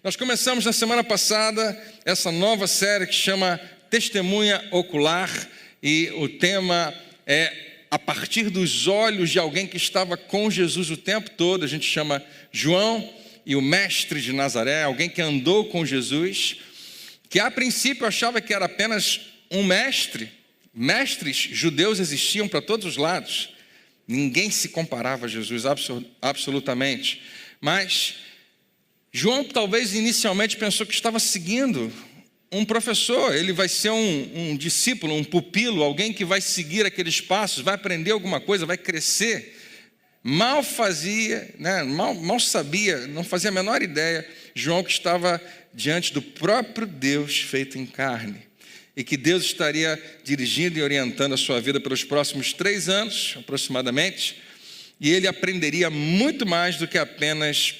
Nós começamos na semana passada essa nova série que chama Testemunha Ocular, e o tema é a partir dos olhos de alguém que estava com Jesus o tempo todo. A gente chama João e o mestre de Nazaré, alguém que andou com Jesus, que a princípio achava que era apenas um mestre. Mestres judeus existiam para todos os lados, ninguém se comparava a Jesus absolutamente, mas João talvez inicialmente pensou que estava seguindo um professor. Ele vai ser um discípulo, um pupilo, alguém que vai seguir aqueles passos, vai aprender alguma coisa, vai crescer. Mal sabia, não fazia a menor ideia, João, que estava diante do próprio Deus feito em carne, e que Deus estaria dirigindo e orientando a sua vida pelos próximos 3 anos, aproximadamente, e ele aprenderia muito mais do que apenas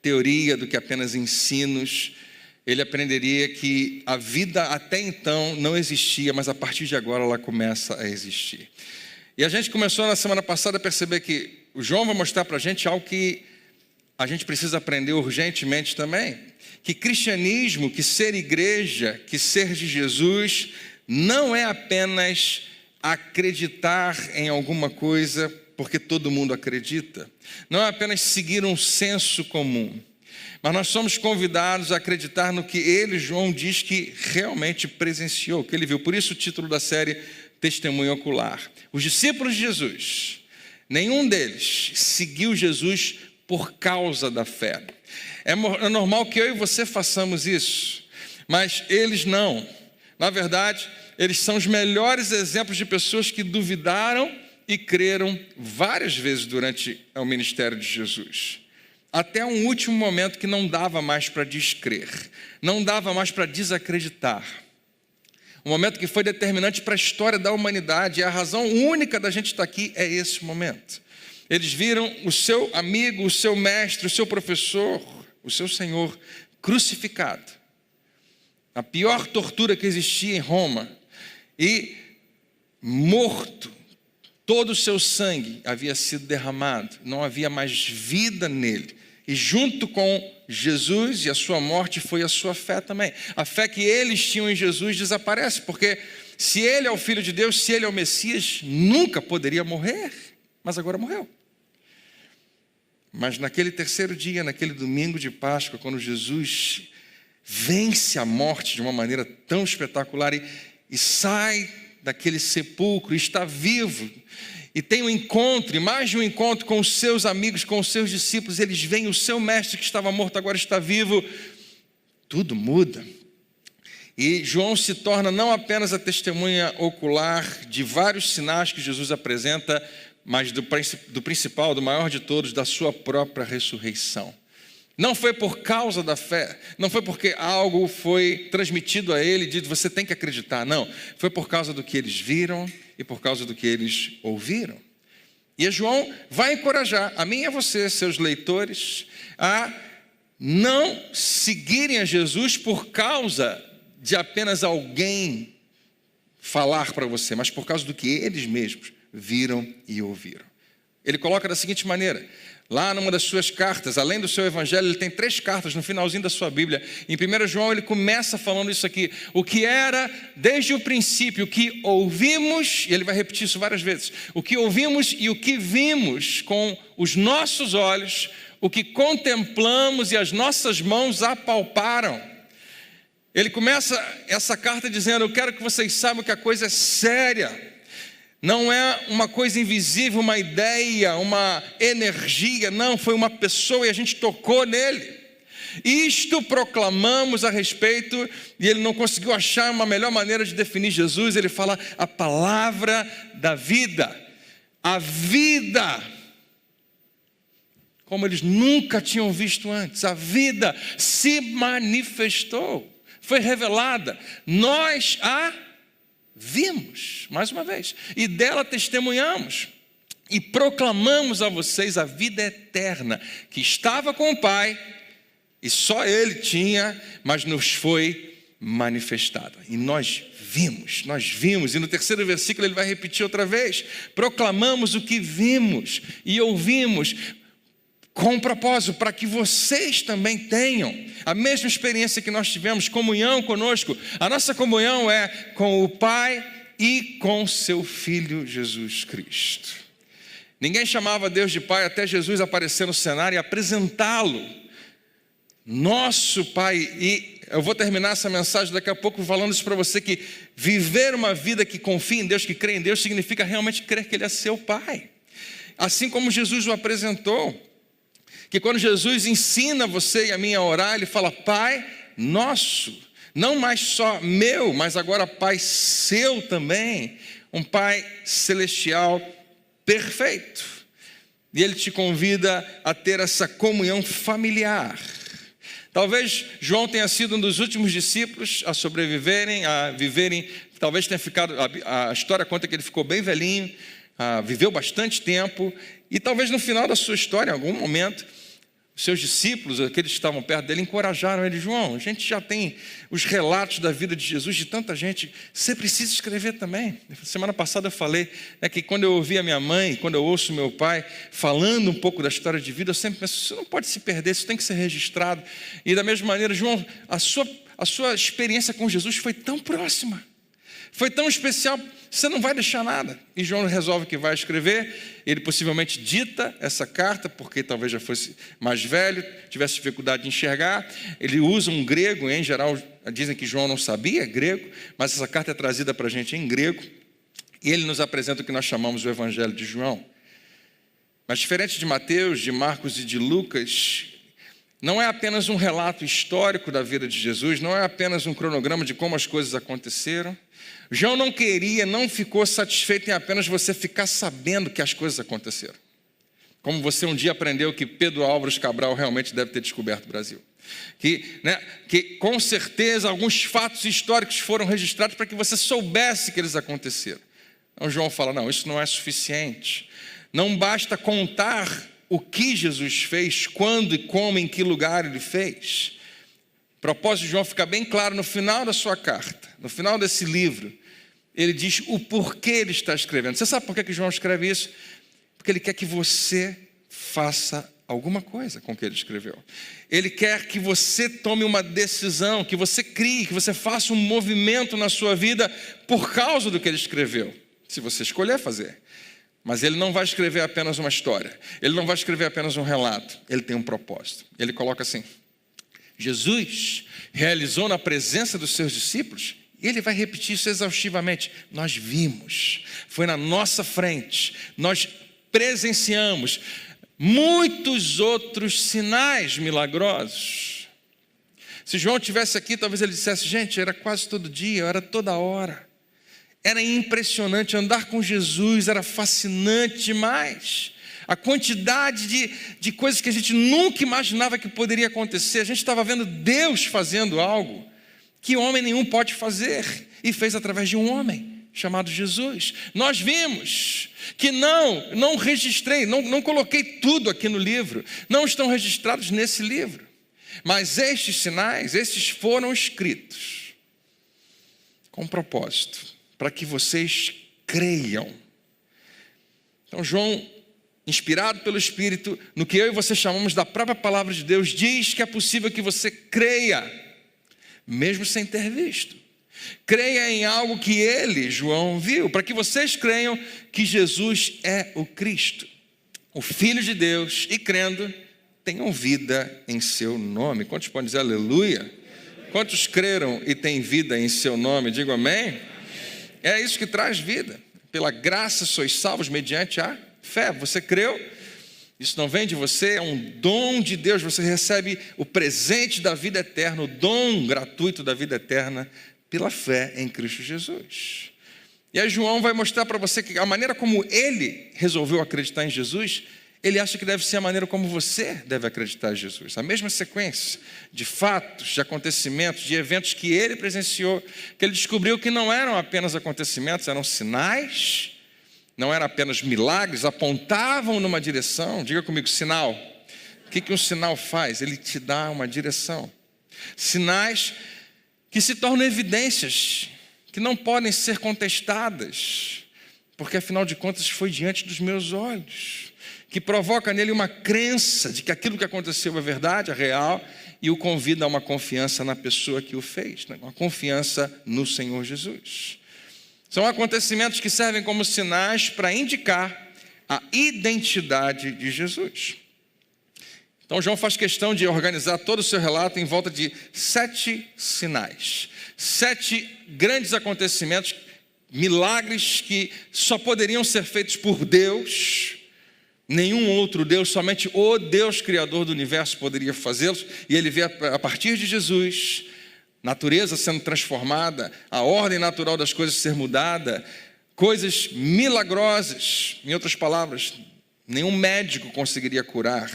teoria, do que apenas ensinos. Ele aprenderia que a vida até então não existia, mas a partir de agora ela começa a existir. E a gente começou na semana passada a perceber que o João vai mostrar para a gente algo que a gente precisa aprender urgentemente também, que cristianismo, que ser igreja, que ser de Jesus, não é apenas acreditar em alguma coisa porque todo mundo acredita. Não é apenas seguir um senso comum, mas nós somos convidados a acreditar no que ele, João, diz que realmente presenciou, que ele viu. Por isso o título da série, Testemunho Ocular. Os discípulos de Jesus, nenhum deles seguiu Jesus por causa da fé. É normal que eu e você façamos isso, mas eles não. Na verdade, eles são os melhores exemplos de pessoas que duvidaram e creram várias vezes durante o ministério de Jesus. Até um último momento que não dava mais para descrer, não dava mais para desacreditar. Um momento que foi determinante para a história da humanidade, e a razão única da gente estar aqui é esse momento. Eles viram o seu amigo, o seu mestre, o seu professor, o seu Senhor crucificado. A pior tortura que existia em Roma, e morto. Todo o seu sangue havia sido derramado, não havia mais vida nele. E junto com Jesus e a sua morte foi a sua fé também. A fé que eles tinham em Jesus desaparece, porque se ele é o Filho de Deus, se ele é o Messias, nunca poderia morrer, mas agora morreu. Mas naquele terceiro dia, naquele domingo de Páscoa, quando Jesus vence a morte de uma maneira tão espetacular e sai daquele sepulcro, está vivo, e tem um encontro, e mais de um encontro com os seus amigos, com os seus discípulos. Eles veem o seu mestre que estava morto, agora está vivo. Tudo muda. E João se torna não apenas a testemunha ocular de vários sinais que Jesus apresenta, mas do principal, do maior de todos, da sua própria ressurreição. Não foi por causa da fé, não foi porque algo foi transmitido a ele e dito, você tem que acreditar, não. Foi por causa do que eles viram e por causa do que eles ouviram. E João vai encorajar a mim e a você, seus leitores, a não seguirem a Jesus por causa de apenas alguém falar para você, mas por causa do que eles mesmos viram e ouviram. Ele coloca da seguinte maneira, lá numa das suas cartas, além do seu evangelho, ele tem 3 cartas no finalzinho da sua Bíblia. Em 1 João ele começa falando isso aqui, o que era desde o princípio, o que ouvimos, e ele vai repetir isso várias vezes, o que ouvimos e o que vimos com os nossos olhos, o que contemplamos e as nossas mãos apalparam. Ele começa essa carta dizendo, eu quero que vocês saibam que a coisa é séria. Não é uma coisa invisível, uma ideia, uma energia, não, foi uma pessoa e a gente tocou nele. Isto proclamamos a respeito, e ele não conseguiu achar uma melhor maneira de definir Jesus, ele fala a palavra da vida, a vida, como eles nunca tinham visto antes, a vida se manifestou, foi revelada, nós a vimos, mais uma vez, e dela testemunhamos e proclamamos a vocês a vida eterna que estava com o Pai e só Ele tinha, mas nos foi manifestada. E nós vimos, e no 3º versículo ele vai repetir outra vez, proclamamos o que vimos e ouvimos, com um propósito, para que vocês também tenham a mesma experiência que nós tivemos, comunhão conosco. A nossa comunhão é com o Pai e com seu Filho Jesus Cristo. Ninguém chamava Deus de Pai até Jesus aparecer no cenário e apresentá-lo. Nosso Pai. E eu vou terminar essa mensagem daqui a pouco falando isso para você, que viver uma vida que confia em Deus, que crê em Deus, significa realmente crer que Ele é seu Pai. Assim como Jesus o apresentou. Que quando Jesus ensina você e a mim a orar, Ele fala: Pai nosso, não mais só meu, mas agora Pai seu também, um Pai celestial perfeito. E Ele te convida a ter essa comunhão familiar. Talvez João tenha sido um dos últimos discípulos a sobreviverem, a viverem, talvez tenha ficado, a história conta que ele ficou bem velhinho, viveu bastante tempo, e talvez no final da sua história, em algum momento, seus discípulos, aqueles que estavam perto dele, encorajaram ele: João, a gente já tem os relatos da vida de Jesus, de tanta gente, você precisa escrever também. Semana passada eu falei, que quando eu ouvi a minha mãe, quando eu ouço meu pai falando um pouco da história de vida, eu sempre penso: isso não pode se perder, isso tem que ser registrado. E da mesma maneira, João, a sua experiência com Jesus foi tão próxima, foi tão especial, você não vai deixar nada. E João resolve que vai escrever. Ele possivelmente dita essa carta, porque talvez já fosse mais velho, tivesse dificuldade de enxergar. Ele usa um grego, em geral dizem que João não sabia grego, mas essa carta é trazida para a gente em grego. E ele nos apresenta o que nós chamamos o Evangelho de João. Mas diferente de Mateus, de Marcos e de Lucas, não é apenas um relato histórico da vida de Jesus, não é apenas um cronograma de como as coisas aconteceram. João não ficou satisfeito em apenas você ficar sabendo que as coisas aconteceram. Como você um dia aprendeu que Pedro Álvares Cabral realmente deve ter descoberto o Brasil. Que com certeza alguns fatos históricos foram registrados para que você soubesse que eles aconteceram. Então João fala: não, isso não é suficiente. Não basta contar o que Jesus fez, quando e como, em que lugar Ele fez. O propósito de João fica bem claro no final da sua carta, no final desse livro. Ele diz o porquê ele está escrevendo. Você sabe por que João escreve isso? Porque ele quer que você faça alguma coisa com o que ele escreveu. Ele quer que você tome uma decisão, que você crie, que você faça um movimento na sua vida por causa do que ele escreveu, se você escolher fazer. Mas ele não vai escrever apenas uma história, ele não vai escrever apenas um relato, ele tem um propósito. Ele coloca assim: Jesus realizou na presença dos seus discípulos, e ele vai repetir isso exaustivamente: nós vimos, foi na nossa frente, nós presenciamos muitos outros sinais milagrosos. Se João estivesse aqui, talvez ele dissesse: gente, era quase todo dia, era toda hora. Era impressionante, andar com Jesus era fascinante demais. A quantidade de coisas que a gente nunca imaginava que poderia acontecer. A gente estava vendo Deus fazendo algo que homem nenhum pode fazer, e fez através de um homem chamado Jesus. Nós vimos que não registrei, não coloquei tudo aqui no livro, não estão registrados nesse livro, mas estes sinais, estes foram escritos com propósito, para que vocês creiam. Então João, inspirado pelo Espírito, no que eu e você chamamos da própria palavra de Deus, diz que é possível que você creia, mesmo sem ter visto. Creia em algo que ele, João, viu, para que vocês creiam que Jesus é o Cristo, o Filho de Deus, e crendo, tenham vida em seu nome. Quantos podem dizer aleluia? Quantos creram e têm vida em seu nome? Digo amém. É isso que traz vida. Pela graça sois salvos mediante a fé. Você creu? Isso não vem de você, é um dom de Deus. Você recebe o presente da vida eterna, o dom gratuito da vida eterna, pela fé em Cristo Jesus. E aí João vai mostrar para você que a maneira como ele resolveu acreditar em Jesus, ele acha que deve ser a maneira como você deve acreditar em Jesus. A mesma sequência de fatos, de acontecimentos, de eventos que ele presenciou, que ele descobriu que não eram apenas acontecimentos, eram sinais, não eram apenas milagres, apontavam numa direção. Diga comigo, sinal. O que um sinal faz? Ele te dá uma direção. Sinais que se tornam evidências, que não podem ser contestadas, porque afinal de contas foi diante dos meus olhos. que provoca nele uma crença de que aquilo que aconteceu é verdade, é real, e o convida a uma confiança na pessoa que o fez, né? Uma confiança no Senhor Jesus. São acontecimentos que servem como sinais para indicar a identidade de Jesus. Então João faz questão de organizar todo o seu relato em volta de 7 sinais, 7 grandes acontecimentos, milagres que só poderiam ser feitos por Deus. Nenhum outro Deus, somente o Deus Criador do universo poderia fazê-los. E ele vê a partir de Jesus, natureza sendo transformada, a ordem natural das coisas ser mudada, coisas milagrosas. Em outras palavras, nenhum médico conseguiria curar,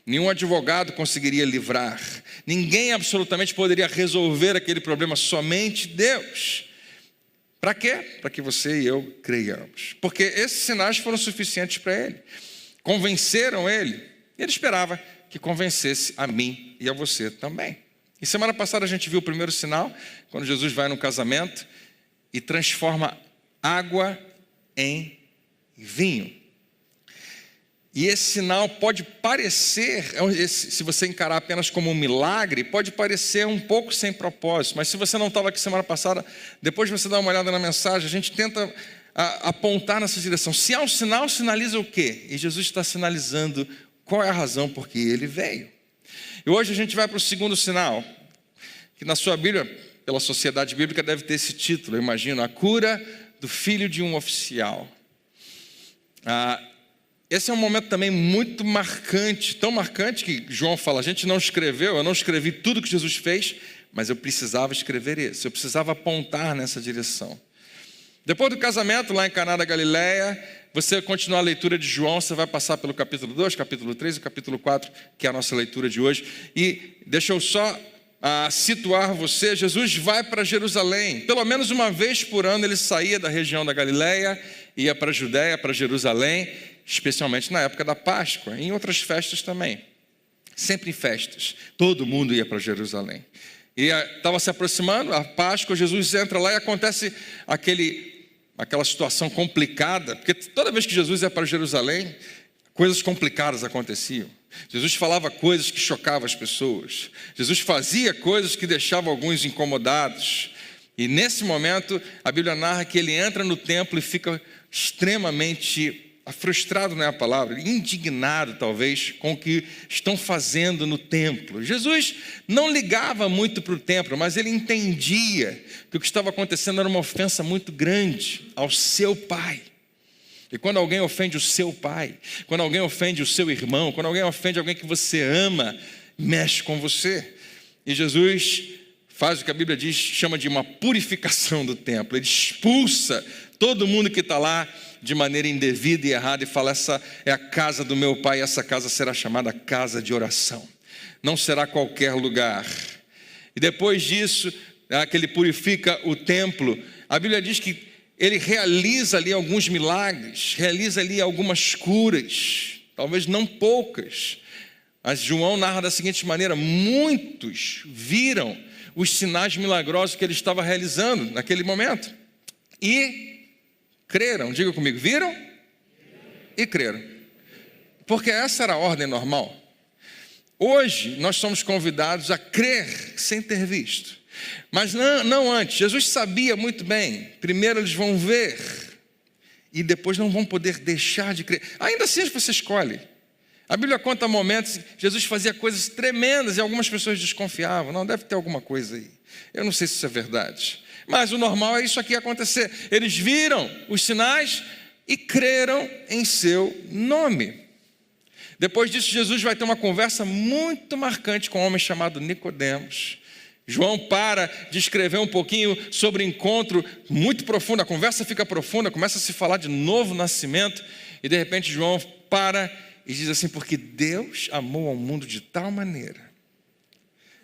nenhum advogado conseguiria livrar, ninguém absolutamente poderia resolver aquele problema, somente Deus. Para quê? Para que você e eu creiamos. Porque esses sinais foram suficientes para ele. Convenceram ele. Ele esperava que convencesse a mim e a você também. E semana passada a gente viu o primeiro sinal, quando Jesus vai no casamento e transforma água em vinho. E esse sinal pode parecer, se você encarar apenas como um milagre, pode parecer um pouco sem propósito. Mas se você não estava aqui semana passada, depois você dá uma olhada na mensagem, a gente tenta apontar nessa direção. Se há um sinal, sinaliza o quê? E Jesus está sinalizando qual é a razão por que ele veio. E hoje a gente vai para o segundo sinal, que na sua Bíblia, pela Sociedade Bíblica, deve ter esse título, eu imagino: a cura do filho de um oficial. Esse é um momento também muito marcante, tão marcante que João fala, a gente não escreveu, eu não escrevi tudo que Jesus fez, mas eu precisava escrever isso, eu precisava apontar nessa direção. Depois do casamento, lá em Caná da Galileia, você continuar a leitura de João, você vai passar pelo capítulo 2, capítulo 3 e capítulo 4, que é a nossa leitura de hoje. E deixa eu só situar você, Jesus vai para Jerusalém. Pelo menos uma vez por ano ele saía da região da Galileia, ia para a Judéia, para Jerusalém, especialmente na época da Páscoa, em outras festas também. Sempre em festas, todo mundo ia para Jerusalém. E estava se aproximando a Páscoa, Jesus entra lá e acontece aquela situação complicada, porque toda vez que Jesus ia para Jerusalém, coisas complicadas aconteciam. Jesus falava coisas que chocavam as pessoas. Jesus fazia coisas que deixavam alguns incomodados. E nesse momento, a Bíblia narra que ele entra no templo e fica extremamente frustrado, não é a palavra, indignado talvez com o que estão fazendo no templo. Jesus não ligava muito para o templo, mas ele entendia que o que estava acontecendo era uma ofensa muito grande ao seu pai. E quando alguém ofende o seu pai, quando alguém ofende o seu irmão, quando alguém ofende alguém que você ama, mexe com você. E Jesus faz o que a Bíblia diz, chama de uma purificação do templo. Ele expulsa todo mundo que está lá de maneira indevida e errada e fala: essa é a casa do meu pai, essa casa será chamada casa de oração, não será qualquer lugar. E depois disso, que ele purifica o templo, a Bíblia diz que ele realiza ali alguns milagres, realiza ali algumas curas, talvez não poucas, mas João narra da seguinte maneira: muitos viram os sinais milagrosos que ele estava realizando naquele momento e creram. Diga comigo, viram e creram, porque essa era a ordem normal. Hoje nós somos convidados a crer sem ter visto, mas não antes. Jesus sabia muito bem, primeiro eles vão ver e depois não vão poder deixar de crer. Ainda assim você escolhe. A Bíblia conta momentos, Jesus fazia coisas tremendas e algumas pessoas desconfiavam. Não, deve ter alguma coisa aí, eu não sei se isso é verdade. Mas o normal é isso aqui acontecer. Eles viram os sinais e creram em seu nome. Depois disso, Jesus vai ter uma conversa muito marcante com um homem chamado Nicodemos. João para de escrever um pouquinho sobre o encontro muito profundo. A conversa fica profunda, começa a se falar de novo nascimento. E de repente João para e diz assim: porque Deus amou ao mundo de tal maneira.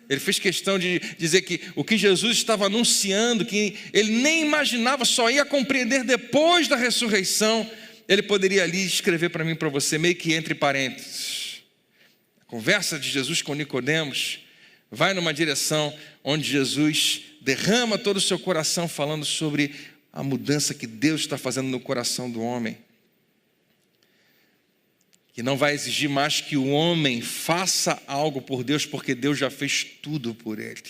Ele fez questão de dizer que o que Jesus estava anunciando, que ele nem imaginava, só ia compreender depois da ressurreição, ele poderia ali escrever para mim e para você, meio que entre parênteses. A conversa de Jesus com Nicodemos vai numa direção onde Jesus derrama todo o seu coração falando sobre a mudança que Deus está fazendo no coração do homem. que não vai exigir mais que o homem faça algo por Deus, porque Deus já fez tudo por ele.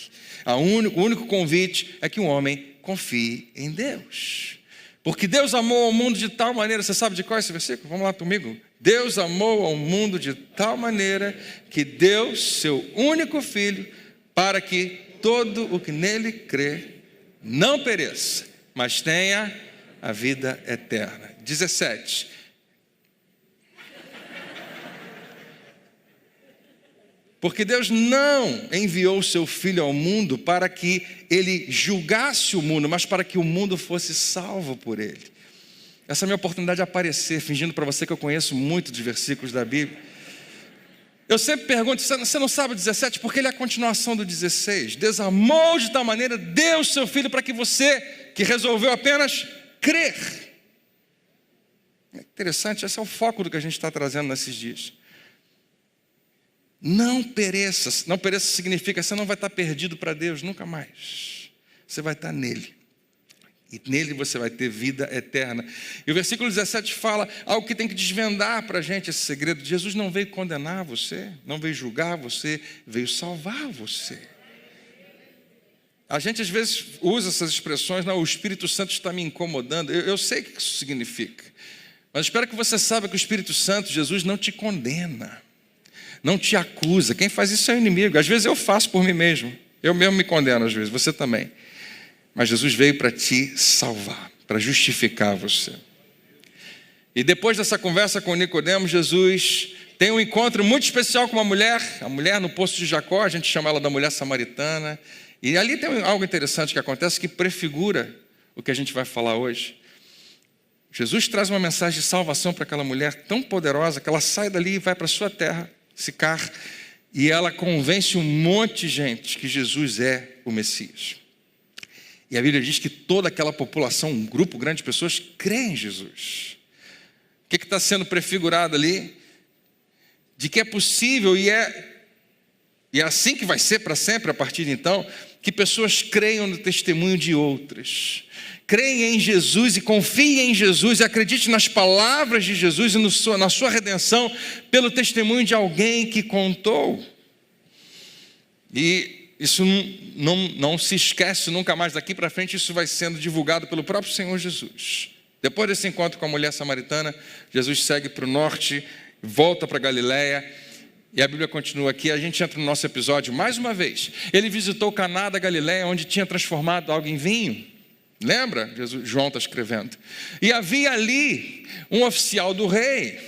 O único convite é que o homem confie em Deus. Porque Deus amou ao mundo de tal maneira, você sabe de qual é esse versículo? Vamos lá comigo. Deus amou ao mundo de tal maneira que deu seu único filho para que todo o que nele crê não pereça, mas tenha a vida eterna. 17. Porque Deus não enviou o seu Filho ao mundo para que ele julgasse o mundo, mas para que o mundo fosse salvo por ele. Essa é a minha oportunidade de aparecer, fingindo para você que eu conheço muito de versículos da Bíblia. Eu sempre pergunto, você não sabe o 17? Porque ele é a continuação do 16. Deus amou de tal maneira, deu o seu Filho para que você, que resolveu apenas crer. É interessante, esse é o foco do que a gente está trazendo nesses dias. Não pereça. Não pereça significa que você não vai estar perdido para Deus nunca mais. Você vai estar nele. E nele você vai ter vida eterna. E o versículo 17 fala algo que tem que desvendar para a gente esse segredo. Jesus não veio condenar você, não veio julgar você, veio salvar você. A gente às vezes usa essas expressões, não, o Espírito Santo está me incomodando. Eu sei o que isso significa. Mas espero que você saiba que o Espírito Santo, Jesus, não te condena. Não te acusa. Quem faz isso é o inimigo. Às vezes eu faço por mim mesmo. Eu mesmo me condeno às vezes, você também. Mas Jesus veio para te salvar, para justificar você. E depois dessa conversa com Nicodemo, Jesus tem um encontro muito especial com uma mulher, a mulher no poço de Jacó, a gente chama ela da mulher samaritana. E ali tem algo interessante que acontece que prefigura o que a gente vai falar hoje. Jesus traz uma mensagem de salvação para aquela mulher tão poderosa que ela sai dali e vai para a sua terra, Sicar, e ela convence um monte de gente que Jesus é o Messias. E a Bíblia diz que toda aquela população, um grupo grande de pessoas, crê em Jesus. O que está sendo prefigurado ali? De que é possível e é assim que vai ser para sempre a partir de então, que pessoas creiam no testemunho de outras. Creem em Jesus e confiem em Jesus e acreditem nas palavras de Jesus e na sua redenção pelo testemunho de alguém que contou. E isso não se esquece nunca mais. Daqui para frente isso vai sendo divulgado pelo próprio Senhor Jesus. Depois desse encontro com a mulher samaritana, Jesus segue para o norte, volta para Galiléia. E a Bíblia continua aqui, a gente entra no nosso episódio mais uma vez. Ele visitou Caná da Galiléia, onde tinha transformado algo em vinho. Lembra? João está escrevendo. E havia ali um oficial do rei,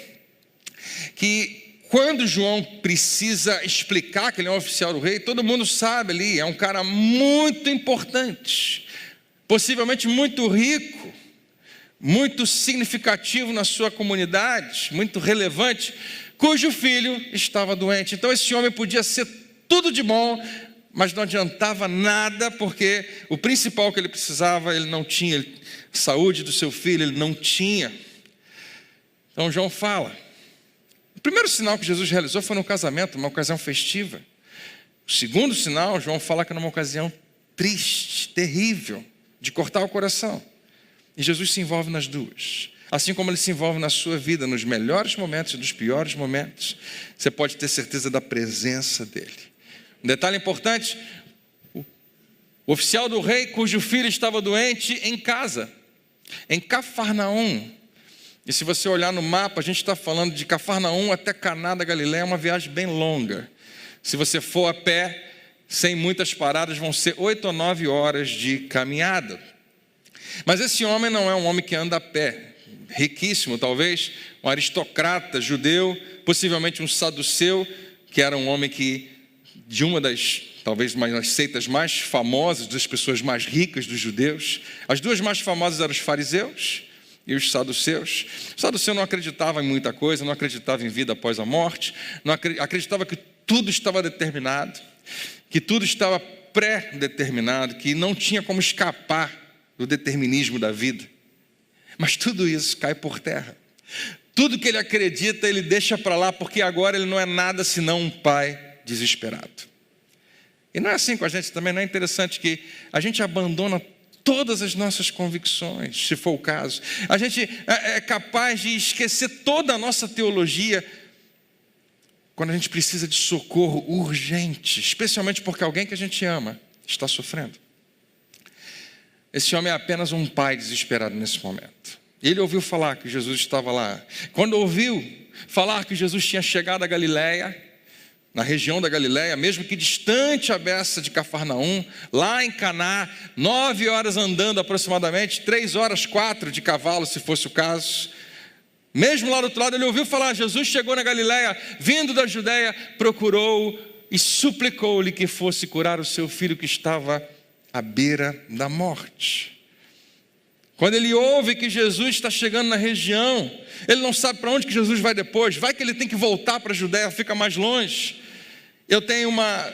que quando João precisa explicar que ele é um oficial do rei, todo mundo sabe ali, é um cara muito importante, possivelmente muito rico, muito significativo na sua comunidade, muito relevante, cujo filho estava doente. Então esse homem podia ser tudo de bom, mas não adiantava nada, porque o principal que ele precisava, ele não tinha. A saúde do seu filho, ele não tinha. Então João fala. O primeiro sinal que Jesus realizou foi no casamento, uma ocasião festiva. O segundo sinal, João fala que era uma ocasião triste, terrível, de cortar o coração. E Jesus se envolve nas duas. Assim como ele se envolve na sua vida, nos melhores momentos e nos piores momentos, você pode ter certeza da presença dele. Um detalhe importante, o oficial do rei, cujo filho estava doente, em casa, em Cafarnaum. E se você olhar no mapa, a gente está falando de Cafarnaum até Caná da Galiléia, é uma viagem bem longa. Se você for a pé, sem muitas paradas, vão ser 8 ou 9 horas de caminhada. Mas esse homem não é um homem que anda a pé, riquíssimo talvez, um aristocrata judeu, possivelmente um saduceu, que era um homem que, de uma das, talvez, das seitas mais famosas, das pessoas mais ricas dos judeus. As duas mais famosas eram os fariseus e os saduceus. O saduceu não acreditava em muita coisa, não acreditava em vida após a morte, não acreditava que tudo estava determinado, que tudo estava pré-determinado, que não tinha como escapar do determinismo da vida. Mas tudo isso cai por terra. Tudo que ele acredita, ele deixa para lá, porque agora ele não é nada senão um pai desesperado. E não é assim com a gente também. Não é interessante que a gente abandona todas as nossas convicções, se for o caso. A gente é capaz de esquecer toda a nossa teologia quando a gente precisa de socorro urgente, especialmente porque alguém que a gente ama está sofrendo. Esse homem é apenas um pai desesperado nesse momento. Ele ouviu falar que Jesus estava lá. Quando ouviu falar que Jesus tinha chegado a Galiléia, na região da Galiléia, mesmo que distante a beça de Cafarnaum, lá em Caná, 9 horas andando aproximadamente, 3 horas, 4 de cavalo, se fosse o caso. Mesmo lá do outro lado, ele ouviu falar, Jesus chegou na Galiléia, vindo da Judéia, procurou e suplicou-lhe que fosse curar o seu filho que estava à beira da morte. Quando ele ouve que Jesus está chegando na região, ele não sabe para onde que Jesus vai depois, vai que ele tem que voltar para a Judéia, fica mais longe. Eu tenho uma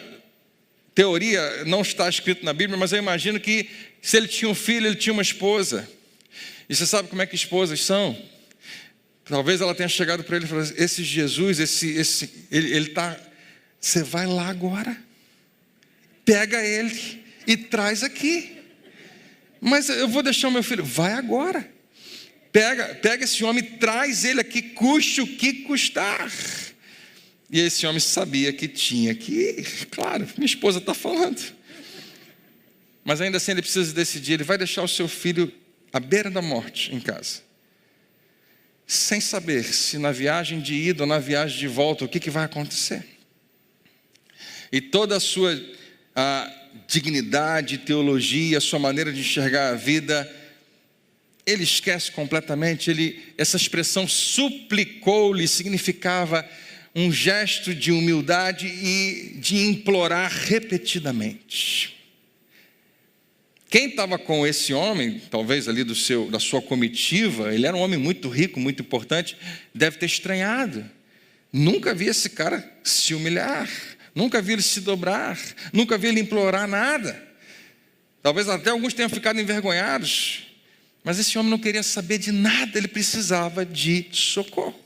teoria, não está escrito na Bíblia, mas eu imagino que se ele tinha um filho, ele tinha uma esposa. E você sabe como é que esposas são? Talvez ela tenha chegado para ele e falado, esse Jesus, ele está, você vai lá agora, pega ele e traz aqui. Mas eu vou deixar o meu filho, vai agora, pega esse homem, traz ele aqui, custe o que custar. E esse homem sabia que tinha que ir, claro, minha esposa está falando. Mas ainda assim ele precisa decidir, ele vai deixar o seu filho à beira da morte em casa, sem saber se na viagem de ida ou na viagem de volta, o que vai acontecer. E toda a sua dignidade, teologia, sua maneira de enxergar a vida, ele esquece completamente. Essa expressão suplicou-lhe significava um gesto de humildade e de implorar repetidamente. Quem estava com esse homem, talvez ali da sua comitiva, ele era um homem muito rico, muito importante, deve ter estranhado. Nunca vi esse cara se humilhar, nunca vi ele se dobrar, nunca vi ele implorar nada. Talvez até alguns tenham ficado envergonhados, mas esse homem não queria saber de nada, ele precisava de socorro.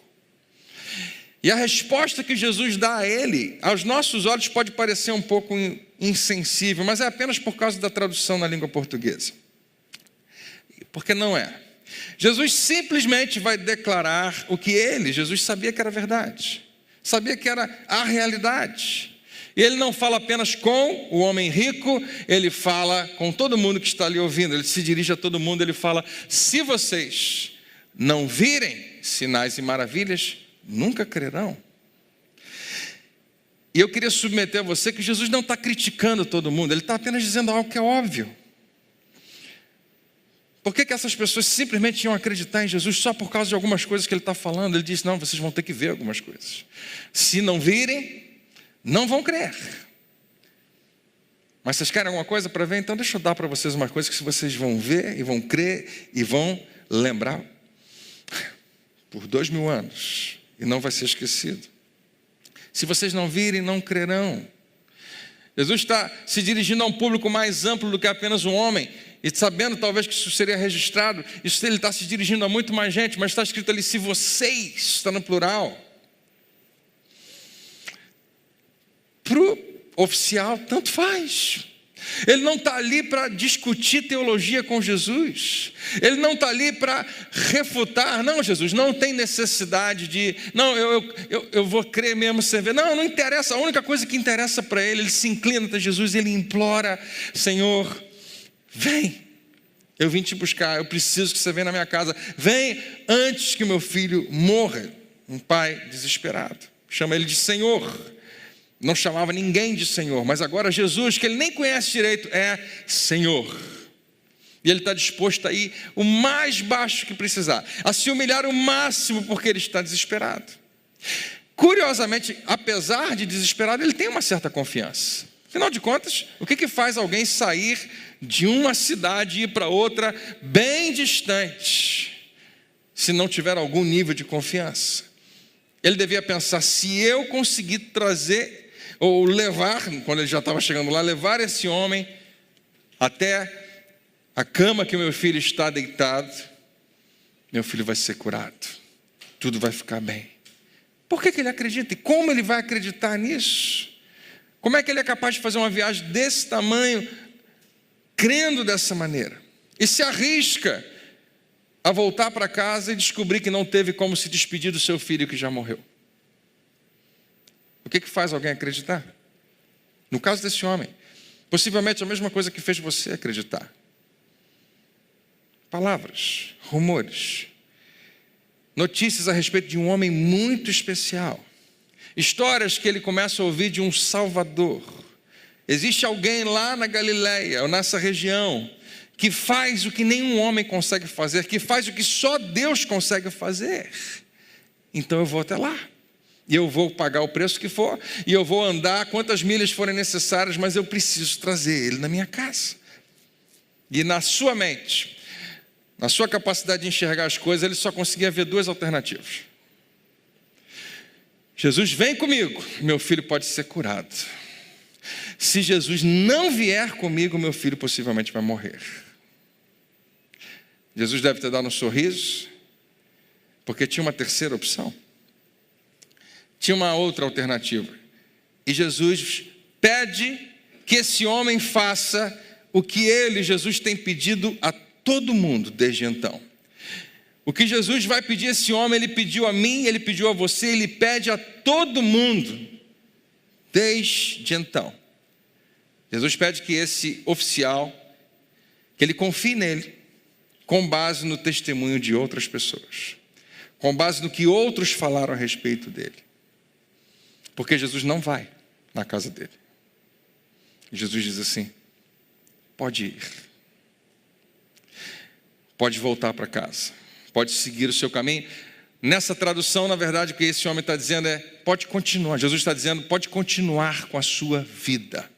E a resposta que Jesus dá a ele, aos nossos olhos pode parecer um pouco insensível, mas é apenas por causa da tradução na língua portuguesa. Porque não é. Jesus simplesmente vai declarar o que Jesus sabia que era verdade, sabia que era a realidade. E ele não fala apenas com o homem rico, ele fala com todo mundo que está ali ouvindo, ele se dirige a todo mundo, ele fala, se vocês não virem sinais e maravilhas, nunca crerão. E eu queria submeter a você que Jesus não está criticando todo mundo, ele está apenas dizendo algo que é óbvio. Por que essas pessoas simplesmente iam acreditar em Jesus só por causa de algumas coisas que ele está falando? Ele disse, não, vocês vão ter que ver algumas coisas. Se não virem, não vão crer. Mas vocês querem alguma coisa para ver? Então deixa eu dar para vocês uma coisa que vocês vão ver e vão crer e vão lembrar por 2000 anos. E não vai ser esquecido. Se vocês não virem, não crerão. Jesus está se dirigindo a um público mais amplo do que apenas um homem. E sabendo talvez que isso seria registrado, ele está se dirigindo a muito mais gente, mas está escrito ali, se vocês, está no plural. Para o oficial, tanto faz. Ele não está ali para discutir teologia com Jesus. Ele não está ali para refutar. Não, Jesus, não tem necessidade de... Não, eu vou crer mesmo sem ver. Não interessa. A única coisa que interessa para ele se inclina até Jesus e ele implora, Senhor, vem. Eu vim te buscar. Eu preciso que você venha na minha casa. Vem antes que o meu filho morra. Um pai desesperado. Chama ele de Senhor. Não chamava ninguém de Senhor, mas agora Jesus, que ele nem conhece direito, é Senhor. E ele está disposto a ir o mais baixo que precisar, a se humilhar o máximo porque ele está desesperado. Curiosamente, apesar de desesperado, ele tem uma certa confiança. Afinal de contas, o que faz alguém sair de uma cidade e ir para outra bem distante, se não tiver algum nível de confiança? Ele devia pensar, se eu conseguir trazer... ou levar, quando ele já estava chegando lá, levar esse homem até a cama que meu filho está deitado, meu filho vai ser curado, tudo vai ficar bem. Por que ele acredita? E como ele vai acreditar nisso? Como é que ele é capaz de fazer uma viagem desse tamanho, crendo dessa maneira? E se arrisca a voltar para casa e descobrir que não teve como se despedir do seu filho que já morreu. O que faz alguém acreditar? No caso desse homem, possivelmente a mesma coisa que fez você acreditar. Palavras, rumores, notícias a respeito de um homem muito especial. Histórias que ele começa a ouvir de um Salvador. Existe alguém lá na Galileia, ou nessa região, que faz o que nenhum homem consegue fazer, que faz o que só Deus consegue fazer. Então eu vou até lá. E eu vou pagar o preço que for, e eu vou andar quantas milhas forem necessárias, mas eu preciso trazer ele na minha casa. E na sua mente, na sua capacidade de enxergar as coisas, ele só conseguia ver duas alternativas. Jesus, vem comigo, meu filho pode ser curado. Se Jesus não vier comigo, meu filho possivelmente vai morrer. Jesus deve ter dado um sorriso, porque tinha uma terceira opção. Tinha uma outra alternativa. E Jesus pede que esse homem faça o que ele, Jesus, tem pedido a todo mundo desde então. O que Jesus vai pedir a esse homem, ele pediu a mim, ele pediu a você, ele pede a todo mundo desde então. Jesus pede que esse oficial, que ele confie nele, com base no testemunho de outras pessoas, com base no que outros falaram a respeito dele. Porque Jesus não vai na casa dele. Jesus diz assim: pode ir. Pode voltar para casa. Pode seguir o seu caminho. Nessa tradução, na verdade, o que esse homem está dizendo é: pode continuar. Jesus está dizendo: pode continuar com a sua vida.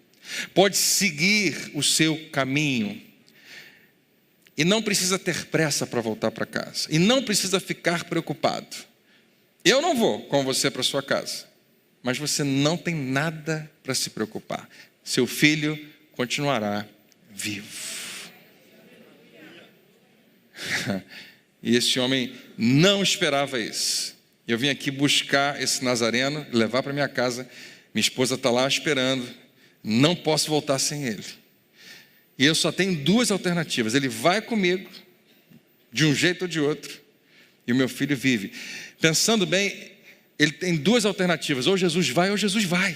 Pode seguir o seu caminho. E não precisa ter pressa para voltar para casa. E não precisa ficar preocupado. Eu não vou com você para sua casa. Mas você não tem nada para se preocupar. Seu filho continuará vivo. E esse homem não esperava isso. Eu vim aqui buscar esse nazareno, levar para minha casa. Minha esposa está lá esperando. Não posso voltar sem ele. E eu só tenho duas alternativas. Ele vai comigo, de um jeito ou de outro, e o meu filho vive. Pensando bem, ele tem duas alternativas: ou Jesus vai, ou Jesus vai.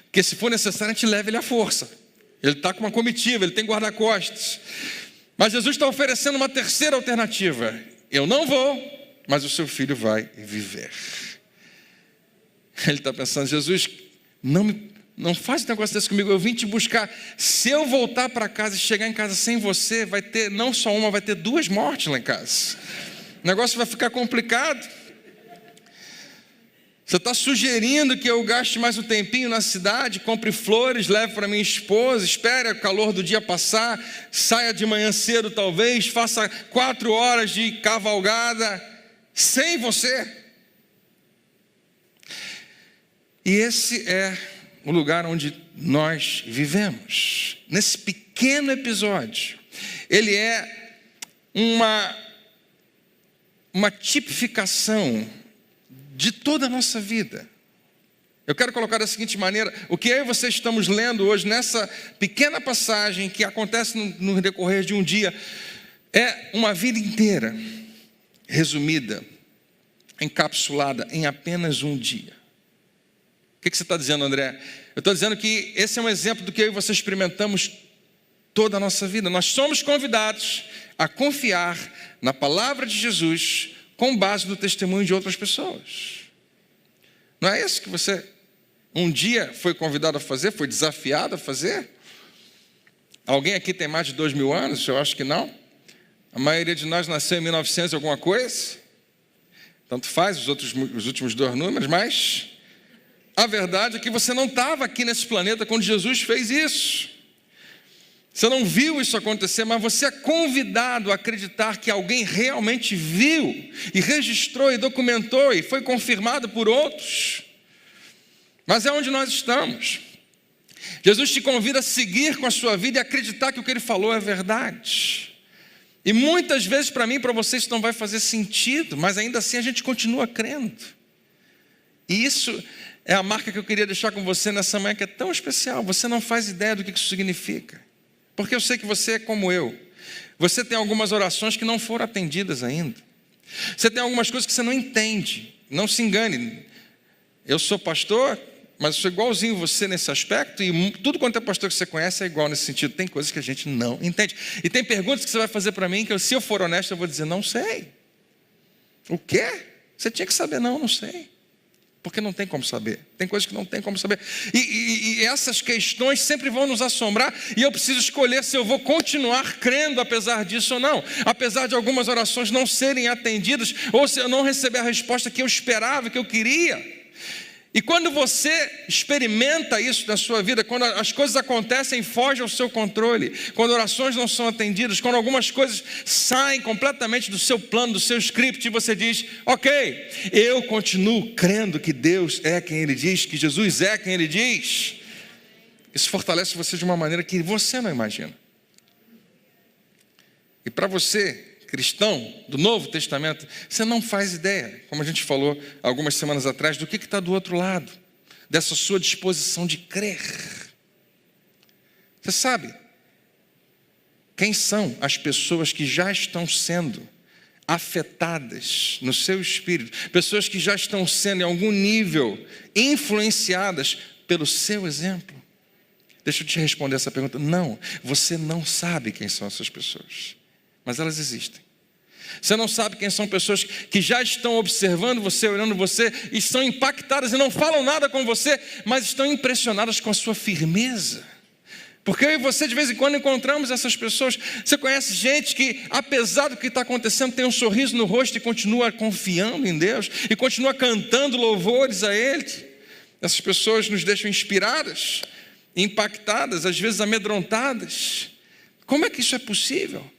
Porque se for necessário, a gente leva ele à força. Ele está com uma comitiva, ele tem guarda-costas. Mas Jesus está oferecendo uma terceira alternativa: eu não vou, mas o seu filho vai viver. Ele está pensando: Jesus, não faz um negócio desse comigo, eu vim te buscar. Se eu voltar para casa e chegar em casa sem você, vai ter não só uma, vai ter duas mortes lá em casa. O negócio vai ficar complicado. Você está sugerindo que eu gaste mais um tempinho na cidade, compre flores, leve para minha esposa, espere o calor do dia passar, saia de manhã cedo talvez, faça 4 horas de cavalgada sem você. E esse é o lugar onde nós vivemos. Nesse pequeno episódio, ele é uma tipificação de toda a nossa vida. Eu quero colocar da seguinte maneira: o que eu e você estamos lendo hoje, nessa pequena passagem que acontece no decorrer de um dia, é uma vida inteira, resumida, encapsulada em apenas um dia. O que você está dizendo, André? Eu estou dizendo que esse é um exemplo do que eu e você experimentamos toda a nossa vida. Nós somos convidados a confiar na palavra de Jesus com base no testemunho de outras pessoas. Não é isso que você um dia foi convidado a fazer, foi desafiado a fazer? Alguém aqui tem mais de 2.000 anos? Eu acho que não. A maioria de nós nasceu em 1900 alguma coisa. Tanto faz os últimos 2 números, mas a verdade é que você não estava aqui nesse planeta quando Jesus fez isso. Você não viu isso acontecer, mas você é convidado a acreditar que alguém realmente viu e registrou e documentou e foi confirmado por outros. Mas é onde nós estamos. Jesus te convida a seguir com a sua vida e acreditar que o que ele falou é verdade. E muitas vezes para mim e para vocês isso não vai fazer sentido, mas ainda assim a gente continua crendo. E isso é a marca que eu queria deixar com você nessa manhã, que é tão especial. Você não faz ideia do que isso significa. Porque eu sei que você é como eu. Você tem algumas orações que não foram atendidas ainda. Você tem algumas coisas que você não entende. Não se engane. Eu sou pastor, mas eu sou igualzinho você nesse aspecto, e tudo quanto é pastor que você conhece é igual nesse sentido. Tem coisas que a gente não entende. E tem perguntas que você vai fazer para mim que, se eu for honesto, eu vou dizer, não sei. O quê? Você tinha que saber, não sei. Porque não tem como saber. Tem coisas que não tem como saber. E essas questões sempre vão nos assombrar, e eu preciso escolher se eu vou continuar crendo apesar disso ou não. Apesar de algumas orações não serem atendidas, ou se eu não receber a resposta que eu esperava, que eu queria. E quando você experimenta isso na sua vida, quando as coisas acontecem, fogem ao seu controle, quando orações não são atendidas, quando algumas coisas saem completamente do seu plano, do seu script, e você diz, ok, eu continuo crendo que Deus é quem Ele diz, que Jesus é quem Ele diz. Isso fortalece você de uma maneira que você não imagina. E para você, cristão do Novo Testamento, você não faz ideia, como a gente falou algumas semanas atrás, do que está do outro lado, dessa sua disposição de crer. Você sabe quem são as pessoas que já estão sendo afetadas no seu espírito, pessoas que já estão sendo em algum nível influenciadas pelo seu exemplo? Deixa eu te responder essa pergunta. Não, você não sabe quem são essas pessoas, mas elas existem. Você não sabe quem são pessoas que já estão observando você, olhando você, e estão impactadas e não falam nada com você, mas estão impressionadas com a sua firmeza. Porque eu e você de vez em quando encontramos essas pessoas. Você conhece gente que, apesar do que está acontecendo, tem um sorriso no rosto e continua confiando em Deus, e continua cantando louvores a Ele. Essas pessoas nos deixam inspiradas, impactadas, às vezes amedrontadas. Como é que isso é possível?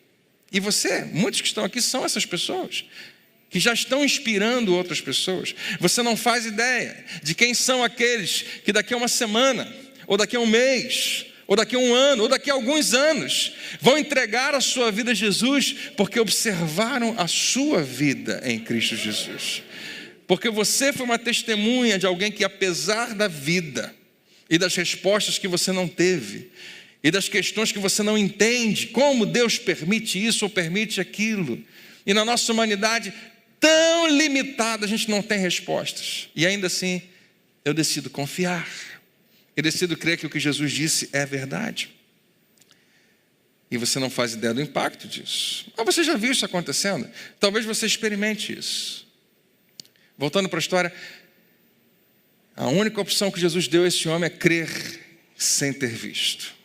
E você, muitos que estão aqui são essas pessoas, que já estão inspirando outras pessoas. Você não faz ideia de quem são aqueles que daqui a uma semana, ou daqui a um mês, ou daqui a um ano, ou daqui a alguns anos, vão entregar a sua vida a Jesus, porque observaram a sua vida em Cristo Jesus. Porque você foi uma testemunha de alguém que, apesar da vida e das respostas que você não teve, e das questões que você não entende, como Deus permite isso ou permite aquilo, e na nossa humanidade tão limitada, a gente não tem respostas, e ainda assim eu decido confiar, eu decido crer que o que Jesus disse é verdade. E você não faz ideia do impacto disso. Mas você já viu isso acontecendo? Talvez você experimente isso. Voltando para a história, a única opção que Jesus deu a esse homem é crer sem ter visto.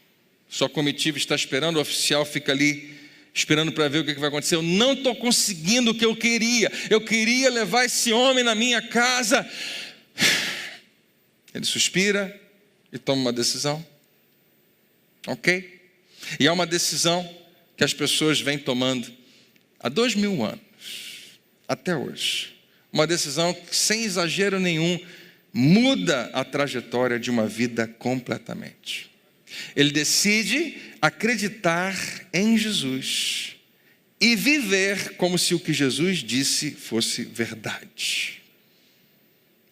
Sua comitiva está esperando, o oficial fica ali esperando para ver o que vai acontecer. Eu não estou conseguindo o que eu queria levar esse homem na minha casa. Ele suspira e toma uma decisão, ok? E é uma decisão que as pessoas vêm tomando há 2000 anos, até hoje. Uma decisão que, sem exagero nenhum, muda a trajetória de uma vida completamente. Ele decide acreditar em Jesus e viver como se o que Jesus disse fosse verdade.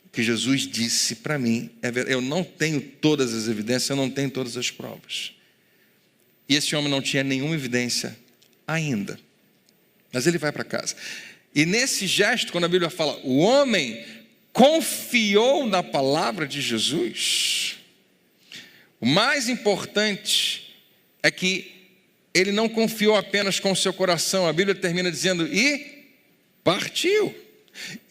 O que Jesus disse para mim é verdade. Eu não tenho todas as evidências, eu não tenho todas as provas. E esse homem não tinha nenhuma evidência ainda. Mas ele vai para casa. E nesse gesto, quando a Bíblia fala, o homem confiou na palavra de Jesus, o mais importante é que ele não confiou apenas com o seu coração. A Bíblia termina dizendo, e partiu.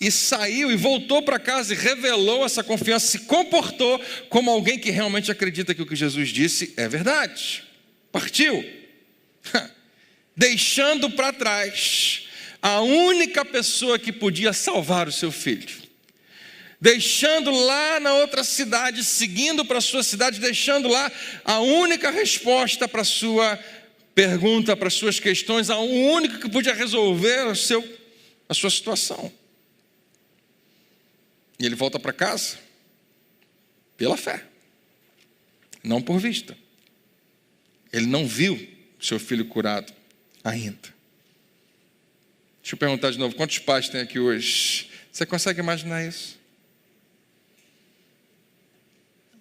E saiu e voltou para casa e revelou essa confiança, se comportou como alguém que realmente acredita que o que Jesus disse é verdade. Partiu. Deixando para trás a única pessoa que podia salvar o seu filho. Deixando lá na outra cidade, seguindo para a sua cidade, deixando lá a única resposta para a sua pergunta, para as suas questões, a única que podia resolver a sua situação. E ele volta para casa pela fé, não por vista. Ele não viu seu filho curado ainda. Deixa eu perguntar de novo, quantos pais tem aqui hoje? Você consegue imaginar isso?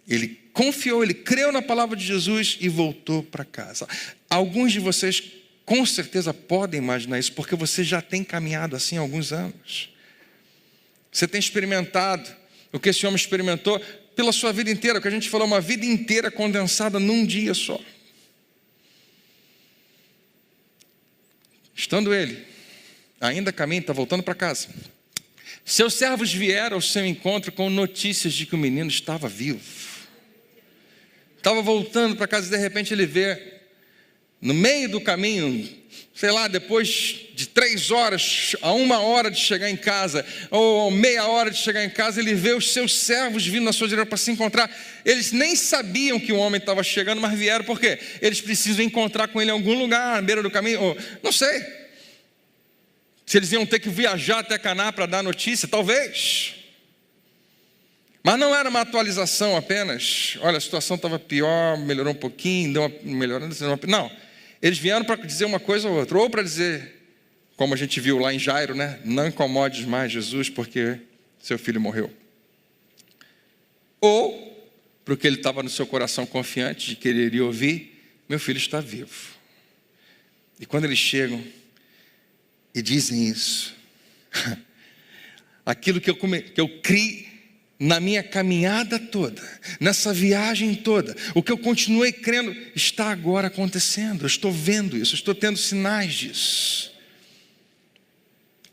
Ele confiou, ele creu na palavra de Jesus e voltou para casa. Alguns de vocês com certeza podem imaginar isso, porque você já tem caminhado assim há alguns anos. Você tem experimentado o que esse homem experimentou, pela sua vida inteira, o que a gente falou, uma vida inteira condensada num dia só. Estando ele ainda a caminho, está voltando para casa, seus servos vieram ao seu encontro com notícias de que o menino estava vivo. Estava voltando para casa e de repente ele vê, no meio do caminho, sei lá, depois de 3 horas a 1 hora de chegar em casa, ou meia hora de chegar em casa, ele vê os seus servos vindo na sua direção para se encontrar. Eles nem sabiam que o homem estava chegando, mas vieram porque eles precisam encontrar com ele em algum lugar, à beira do caminho, ou não sei. Se eles iam ter que viajar até Caná para dar notícia, talvez. Mas não era uma atualização apenas. Olha, a situação estava pior, melhorou um pouquinho, deu uma melhorando. Não, eles vieram para dizer uma coisa ou outra. Ou para dizer, como a gente viu lá em Jairo, né? Não incomodes mais Jesus porque seu filho morreu. Ou, porque ele estava no seu coração confiante de que ele iria ouvir, meu filho está vivo. E quando eles chegam e dizem isso, aquilo que eu criei na minha caminhada toda, nessa viagem toda, o que eu continuei crendo, está agora acontecendo. Eu estou vendo isso, eu estou tendo sinais disso.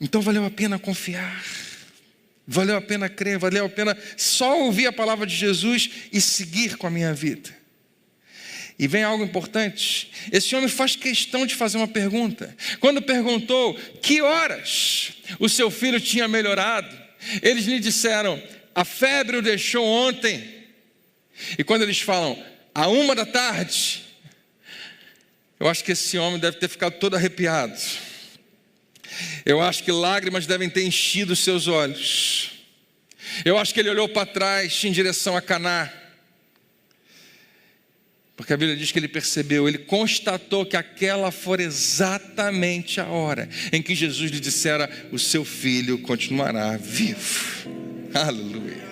Então valeu a pena confiar, valeu a pena crer, valeu a pena só ouvir a palavra de Jesus e seguir com a minha vida. E vem algo importante. Esse homem faz questão de fazer uma pergunta. Quando perguntou que horas o seu filho tinha melhorado, eles lhe disseram, a febre o deixou ontem. E quando eles falam, à 1 da tarde, eu acho que esse homem deve ter ficado todo arrepiado. Eu acho que lágrimas devem ter enchido os seus olhos. Eu acho que ele olhou para trás em direção a Caná. Porque a Bíblia diz que ele percebeu, ele constatou que aquela fora exatamente a hora em que Jesus lhe dissera, o seu filho continuará vivo. Aleluia.